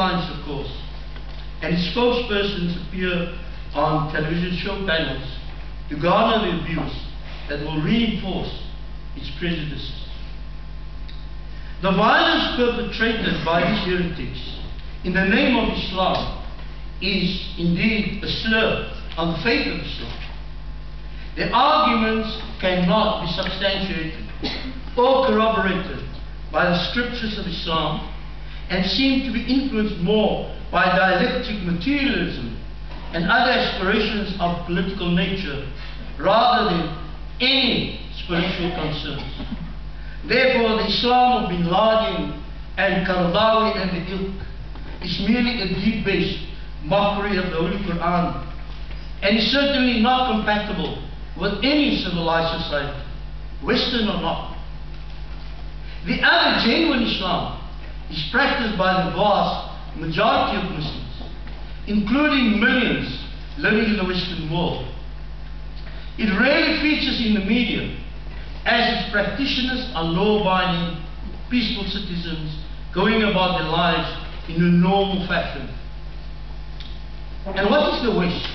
headlines, of course, and its spokespersons appear on television show panels to garner the abuse that will reinforce its prejudices. The violence perpetrated by these heretics in the name of Islam is indeed a slur on the faith of Islam. Their arguments cannot be substantiated or corroborated by the scriptures of Islam and seem to be influenced more by dialectic materialism and other aspirations of political nature rather than any spiritual concerns. Therefore, the Islam of Bin Laden and Qaradawi and the ilk is merely a deep-based mockery of the Holy Quran and is certainly not compatible with any civilized society, Western or not. The other genuine Islam is practiced by the vast majority of Muslims, including millions living in the Western world. It rarely features in the media, as its practitioners are law-abiding, peaceful citizens going about their lives in a normal fashion. And what is the West?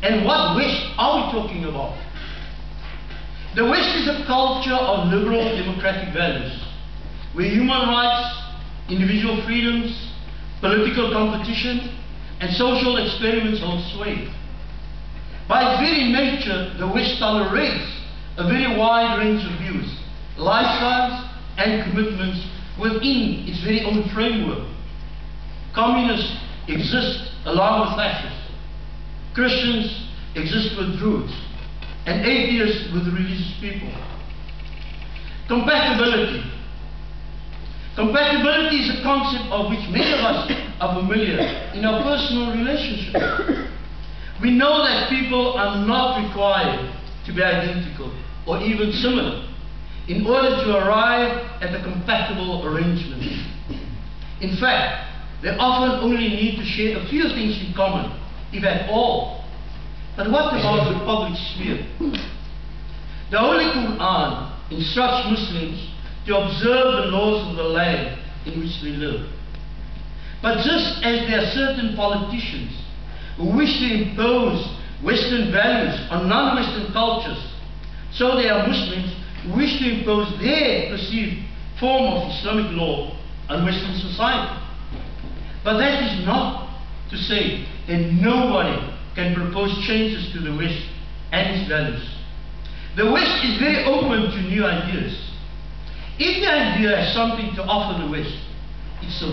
And what West are we talking about? The West is a culture of liberal democratic values, where human rights, individual freedoms, political competition, and social experiments hold sway. By its very nature, the West tolerates a very wide range of views, lifestyles, and commitments within its very own framework. Communists exist along with fascists. Christians exist with Druids, and atheists with religious people. Compatibility. Compatibility is a concept of which many of us are familiar in our personal relationships. We know that people are not required to be identical or even similar in order to arrive at a compatible arrangement. In fact, they often only need to share a few things in common, if at all. But what about the public sphere? The Holy Quran instructs Muslims to observe the laws of the land in which they live. But just as there are certain politicians who wish to impose Western values on non-Western cultures, so there are Muslims who wish to impose their perceived form of Islamic law on Western society. But that is not to say that nobody can propose changes to the West and its values. The West is very open to new ideas. If the idea has something to offer the West, it's a